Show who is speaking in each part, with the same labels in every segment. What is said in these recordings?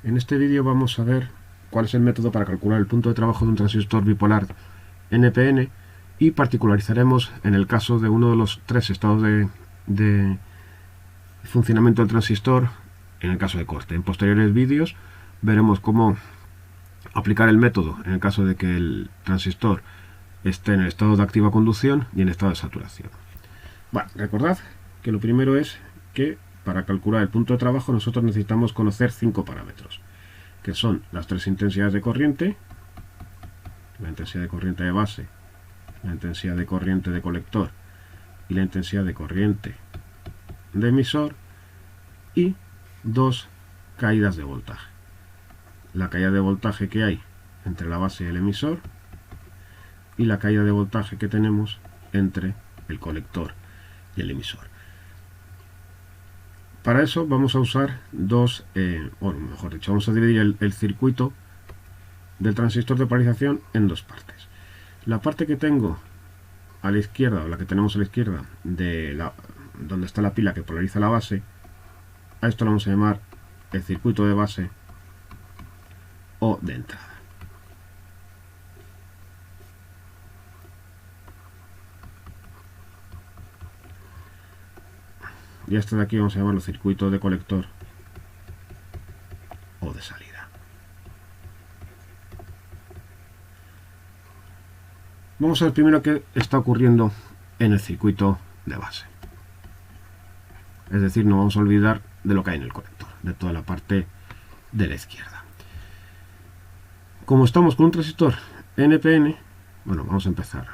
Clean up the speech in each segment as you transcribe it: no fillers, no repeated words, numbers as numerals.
Speaker 1: En este vídeo vamos a ver cuál es el método para calcular el punto de trabajo de un transistor bipolar NPN y particularizaremos en el caso de uno de los tres estados de funcionamiento del transistor en el caso de corte. En posteriores vídeos veremos cómo aplicar el método en el caso de que el transistor esté en el estado de activa conducción y en estado de saturación. Bueno, recordad que lo primero es que para calcular el punto de trabajo nosotros necesitamos conocer 5 parámetros, que son las 3 intensidades de corriente, la intensidad de corriente de base, la intensidad de corriente de colector y la intensidad de corriente de emisor, y 2 caídas de voltaje. La caída de voltaje que hay entre la base y el emisor y la caída de voltaje que tenemos entre el colector y el emisor. Para eso vamos a usar vamos a dividir el circuito del transistor de polarización en dos partes. La parte que tengo a la izquierda, o la que tenemos a la izquierda, donde está la pila que polariza la base, a esto lo vamos a llamar el circuito de base o de entrada. Y a este de aquí vamos a llamarlo circuito de colector o de salida. Vamos a ver primero qué está ocurriendo en el circuito de base. Es decir, no vamos a olvidar de lo que hay en el colector, de toda la parte de la izquierda. Como estamos con un transistor NPN, bueno, vamos a empezar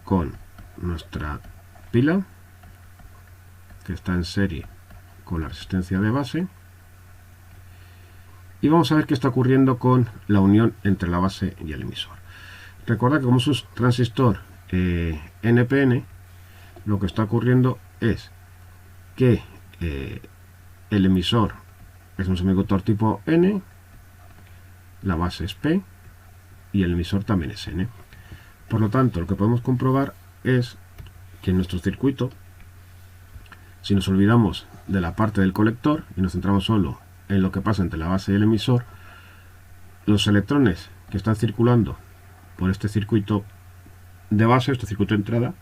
Speaker 1: con nuestra pila, que está en serie con la resistencia de base, y vamos a ver qué está ocurriendo con la unión entre la base y el emisor. Recordad que como es un transistor NPN, lo que está ocurriendo es que el emisor es un semiconductor tipo N, la base es P y el emisor también es N. Por lo tanto, lo que podemos comprobar es que en nuestro circuito, si nos olvidamos de la parte del colector y nos centramos solo en lo que pasa entre la base y el emisor, los electrones que están circulando por este circuito de base, este circuito de entrada,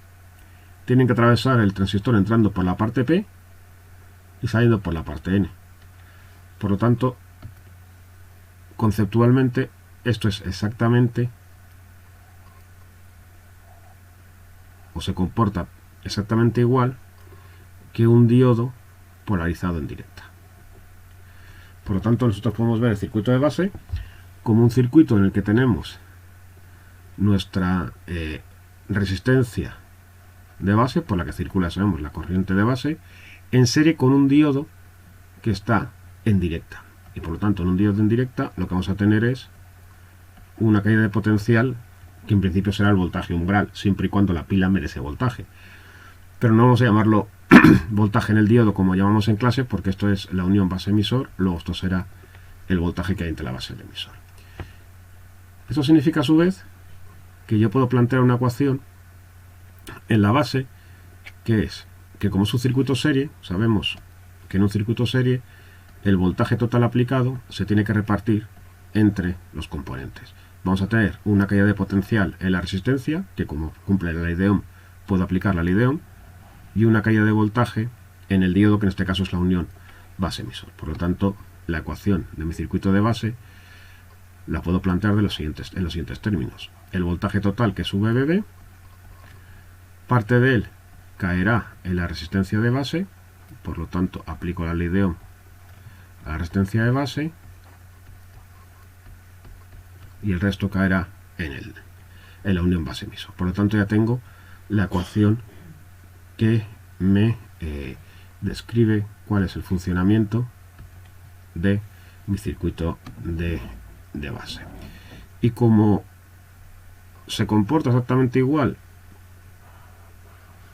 Speaker 1: tienen que atravesar el transistor entrando por la parte P y saliendo por la parte N. Por lo tanto, conceptualmente, esto es exactamente, o se comporta exactamente igual que un diodo polarizado en directa. Por lo tanto, nosotros podemos ver el circuito de base como un circuito en el que tenemos nuestra resistencia de base, por la que circula, sabemos, la corriente de base, en serie con un diodo que está en directa. Y por lo tanto, en un diodo en directa lo que vamos a tener es una caída de potencial que en principio será el voltaje umbral, siempre y cuando la pila merece voltaje. Pero no vamos a llamarlo voltaje en el diodo como llamamos en clase, porque esto es la unión base-emisor, luego esto será el voltaje que hay entre la base y el emisor. Esto significa a su vez que yo puedo plantear una ecuación en la base, que es que como es un circuito serie, sabemos que en un circuito serie el voltaje total aplicado se tiene que repartir entre los componentes. Vamos a tener una caída de potencial en la resistencia, que como cumple la ley de Ohm, puedo aplicar la ley de Ohm, y una caída de voltaje en el diodo, que en este caso es la unión base-emisor. Por lo tanto, la ecuación de mi circuito de base la puedo plantear en los siguientes términos. El voltaje total, que es VBB, parte de él caerá en la resistencia de base, por lo tanto aplico la ley de Ohm a la resistencia de base, y el resto caerá en la unión base-emisor. Por lo tanto, ya tengo la ecuación que me describe cuál es el funcionamiento de mi circuito de base. Y como se comporta exactamente igual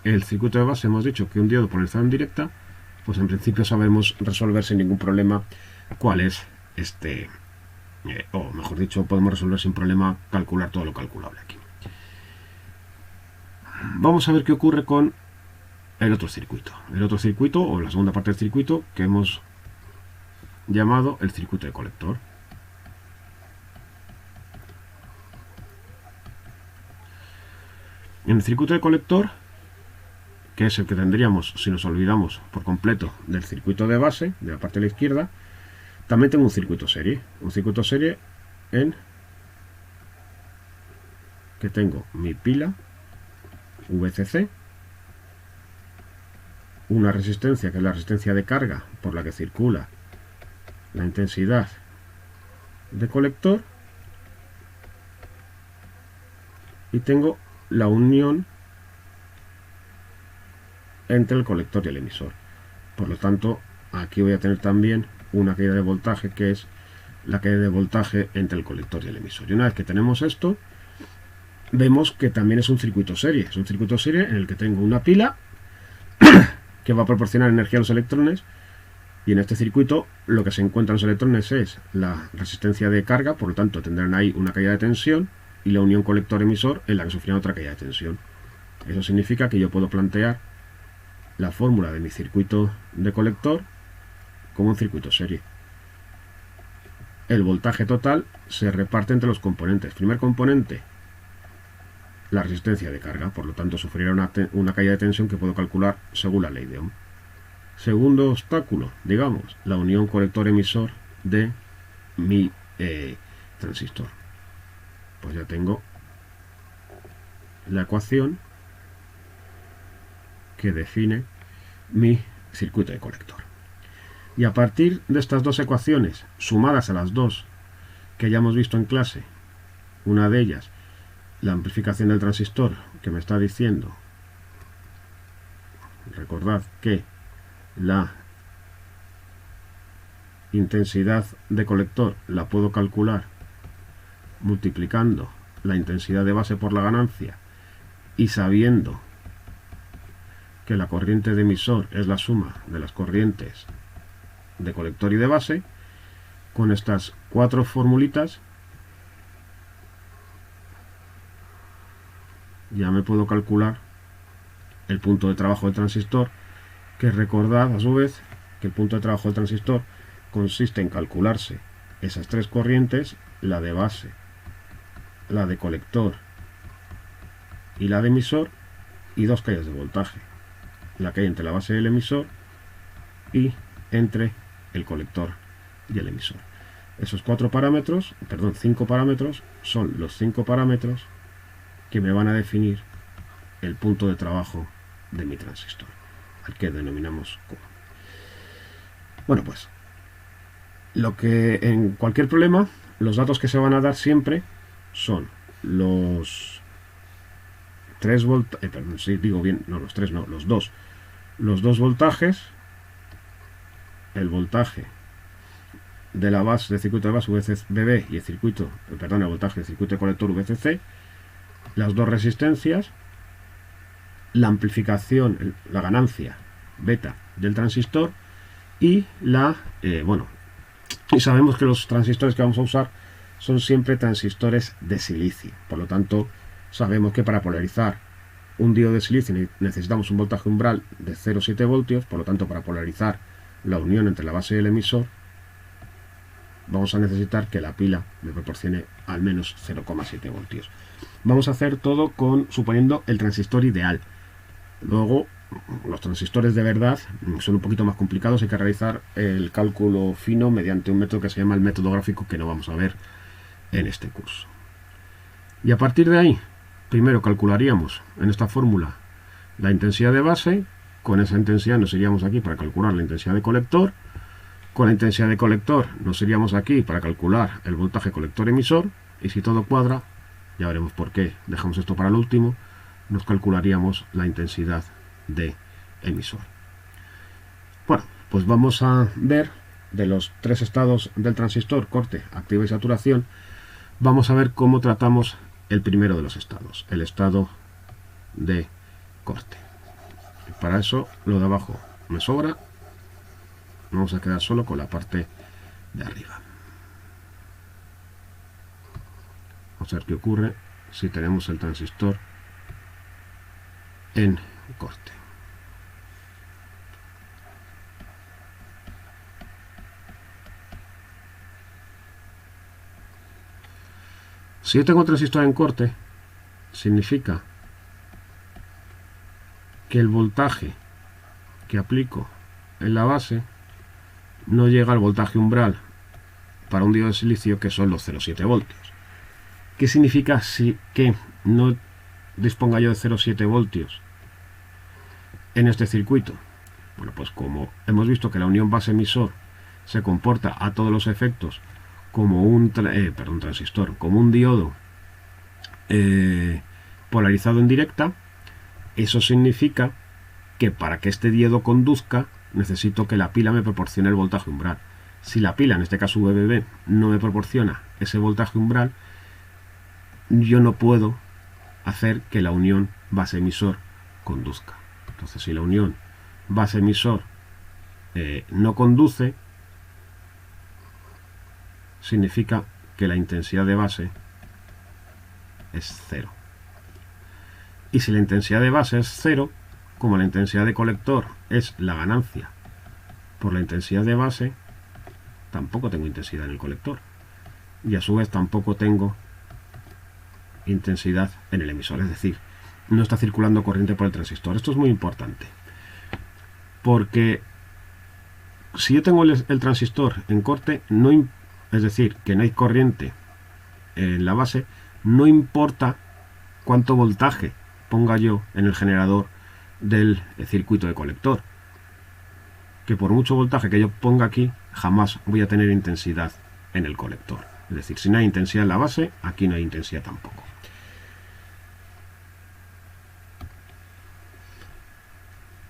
Speaker 1: el circuito de base, hemos dicho que un diodo polarizado en directa, pues en principio sabemos resolver sin ningún problema cuál es o mejor dicho, podemos resolver sin problema, calcular todo lo calculable aquí. Vamos a ver qué ocurre con el otro circuito. El otro circuito, o la segunda parte del circuito, que hemos llamado el circuito de colector. En el circuito de colector, que es el que tendríamos si nos olvidamos por completo del circuito de base, de la parte de la izquierda, también tengo un circuito serie. Un circuito serie en que tengo mi pila VCC, una resistencia que es la resistencia de carga por la que circula la intensidad de colector, y tengo la unión entre el colector y el emisor. Por lo tanto, aquí voy a tener también una caída de voltaje, que es la caída de voltaje entre el colector y el emisor. Y una vez que tenemos esto, vemos que también es un circuito serie. Es un circuito serie en el que tengo una pila que va a proporcionar energía a los electrones, y en este circuito lo que se encuentra en los electrones es la resistencia de carga, por lo tanto tendrán ahí una caída de tensión, y la unión colector-emisor en la que sufrirán otra caída de tensión. Eso significa que yo puedo plantear la fórmula de mi circuito de colector como un circuito serie. El voltaje total se reparte entre los componentes. Primer componente, la resistencia de carga, por lo tanto sufrirá una caída de tensión que puedo calcular según la ley de Ohm. Segundo obstáculo, digamos, la unión colector-emisor de mi transistor. Pues ya tengo la ecuación que define mi circuito de colector. Y a partir de estas dos ecuaciones, sumadas a las dos que ya hemos visto en clase, una de ellas, la amplificación del transistor, que me está diciendo, recordad que la intensidad de colector la puedo calcular multiplicando la intensidad de base por la ganancia, y sabiendo que la corriente de emisor es la suma de las corrientes de colector y de base. Con estas cuatro formulitas ya me puedo calcular el punto de trabajo del transistor, que recordad a su vez que el punto de trabajo del transistor consiste en calcularse esas tres corrientes, la de base, la de colector y la de emisor, y dos caídas de voltaje, la que hay entre la base y el emisor y entre el colector y el emisor. Esos cinco parámetros son los 5 parámetros que me van a definir el punto de trabajo de mi transistor, al que denominamos Q. Bueno, pues lo que en cualquier problema, los datos que se van a dar siempre son los 3 voltajes, perdón, sí, digo bien, no los 3, no, los dos voltajes, el voltaje de la base, del circuito de base VCB y el voltaje del circuito de colector VCC, las dos resistencias, la amplificación, la ganancia beta del transistor, y y sabemos que los transistores que vamos a usar son siempre transistores de silicio. Por lo tanto, sabemos que para polarizar un diodo de silicio necesitamos un voltaje umbral de 0,7 voltios. Por lo tanto, para polarizar la unión entre la base y el emisor, vamos a necesitar que la pila me proporcione al menos 0,7 voltios. Vamos a hacer todo suponiendo el transistor ideal. Luego, los transistores de verdad son un poquito más complicados. Hay que realizar el cálculo fino mediante un método que se llama el método gráfico, que no vamos a ver en este curso. Y a partir de ahí, primero calcularíamos en esta fórmula la intensidad de base. Con esa intensidad nos iríamos aquí para calcular la intensidad de colector. Con la intensidad de colector nos iríamos aquí para calcular el voltaje colector-emisor. Y si todo cuadra, ya veremos por qué dejamos esto para el último, nos calcularíamos la intensidad de emisor. Bueno, pues vamos a ver de los tres estados del transistor, corte, activo y saturación. Vamos a ver cómo tratamos el primero de los estados, el estado de corte. Para eso lo de abajo me sobra, vamos a quedar solo con la parte de arriba. Vamos a ver qué ocurre si tenemos el transistor en corte. Si yo tengo un transistor en corte, significa que el voltaje que aplico en la base no llega al voltaje umbral para un diodo de silicio, que son los 0,7 voltios. ¿Qué significa que no disponga yo de 0,7 voltios en este circuito? Bueno, pues como hemos visto que la unión base-emisor se comporta a todos los efectos como un transistor, como un diodo polarizado en directa, eso significa que para que este diodo conduzca necesito que la pila me proporcione el voltaje umbral. Si la pila, en este caso VBB, no me proporciona ese voltaje umbral, yo no puedo hacer que la unión base-emisor conduzca. Entonces, si la unión base-emisor no conduce, significa que la intensidad de base es 0. Y si la intensidad de base es 0, como la intensidad de colector es la ganancia por la intensidad de base, tampoco tengo intensidad en el colector. Y a su vez tampoco tengo intensidad en el emisor. Es decir, no está circulando corriente por el transistor. Esto es muy importante, porque si yo tengo el transistor en corte, es decir, que no hay corriente en la base, no importa cuánto voltaje ponga yo en el generador del circuito de colector, que por mucho voltaje que yo ponga aquí, jamás voy a tener intensidad en el colector. Es decir, si no hay intensidad en la base, aquí no hay intensidad tampoco.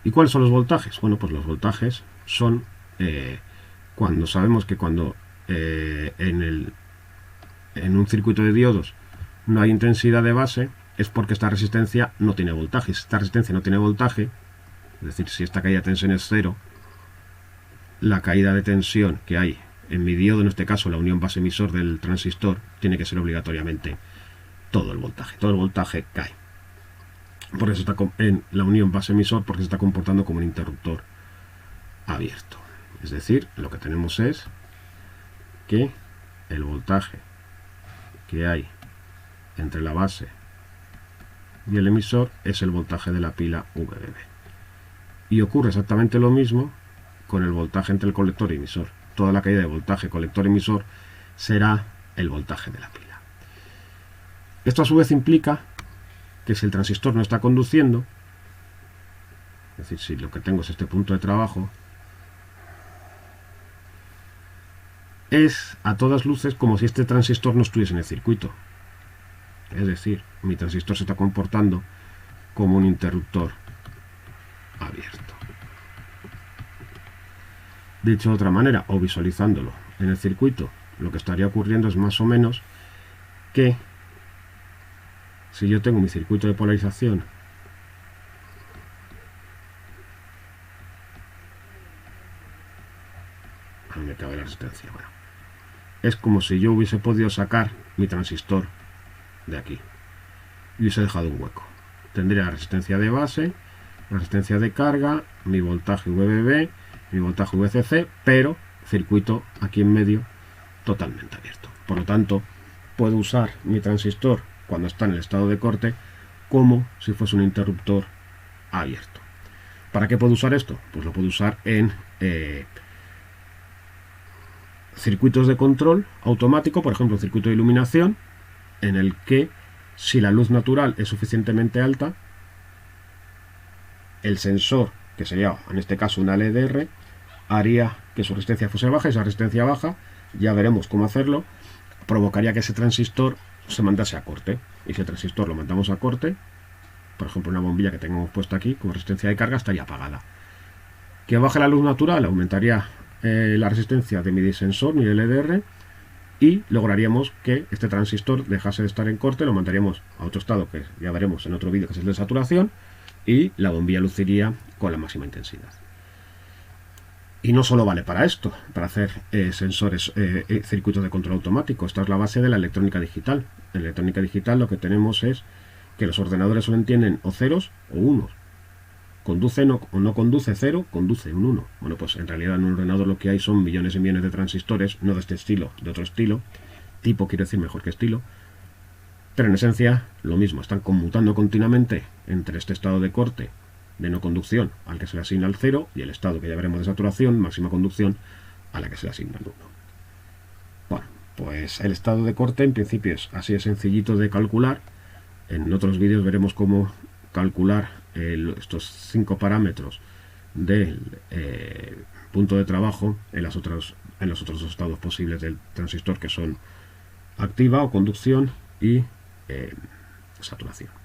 Speaker 1: ¿Y cuáles son los voltajes? Bueno, pues los voltajes son cuando sabemos que cuando en un circuito de diodos no hay intensidad de base, es porque esta resistencia no tiene voltaje. Si esta resistencia no tiene voltaje, es decir, si esta caída de tensión es 0, la caída de tensión que hay en mi diodo, en este caso la unión base-emisor del transistor, tiene que ser obligatoriamente todo el voltaje. Todo el voltaje cae. Por eso está en la unión base-emisor, porque se está comportando como un interruptor abierto. Es decir, lo que tenemos es que el voltaje que hay entre la base y el emisor es el voltaje de la pila VBB. Y ocurre exactamente lo mismo con el voltaje entre el colector y emisor. Toda la caída de voltaje colector-emisor será el voltaje de la pila. Esto a su vez implica que si el transistor no está conduciendo, es decir, si lo que tengo es este punto de trabajo, es a todas luces como si este transistor no estuviese en el circuito. Es decir, mi transistor se está comportando como un interruptor abierto. Dicho de otra manera, o visualizándolo en el circuito, lo que estaría ocurriendo es más o menos que si yo tengo mi circuito de polarización me cabe la resistencia, bueno, es como si yo hubiese podido sacar mi transistor de aquí y hubiese dejado un hueco. Tendría la resistencia de base, la resistencia de carga, mi voltaje VBB, mi voltaje VCC, pero circuito aquí en medio totalmente abierto. Por lo tanto, puedo usar mi transistor cuando está en el estado de corte como si fuese un interruptor abierto. ¿Para qué puedo usar esto? Pues lo puedo usar en circuitos de control automático, por ejemplo, un circuito de iluminación, en el que si la luz natural es suficientemente alta, el sensor, que sería en este caso una LDR, haría que su resistencia fuese baja, y esa resistencia baja, ya veremos cómo hacerlo, provocaría que ese transistor se mandase a corte. Y si el transistor lo mandamos a corte, por ejemplo una bombilla que tengamos puesta aquí con resistencia de carga, estaría apagada. Que baje la luz natural aumentaría la resistencia de mi sensor, mi LDR, y lograríamos que este transistor dejase de estar en corte, lo mandaríamos a otro estado que ya veremos en otro vídeo, que es el de saturación, y la bombilla luciría con la máxima intensidad. Y no solo vale para esto, para hacer circuitos de control automático. Esta es la base de la electrónica digital. En la electrónica digital lo que tenemos es que los ordenadores solo entienden o ceros o unos. Conduce o no conduce 0, conduce un 1. Bueno, pues en realidad en un ordenador lo que hay son millones y millones de transistores, no de este estilo, de otro estilo, tipo quiero decir mejor que estilo, Pero en esencia lo mismo, están conmutando continuamente entre este estado de corte de no conducción al que se le asigna el 0 y el estado que ya veremos de saturación, máxima conducción, a la que se le asigna el 1. Bueno, pues el estado de corte en principio es así de sencillito de calcular. En otros vídeos veremos cómo calcular estos 5 parámetros del punto de trabajo en los otros dos estados posibles del transistor, que son activa o conducción y saturación.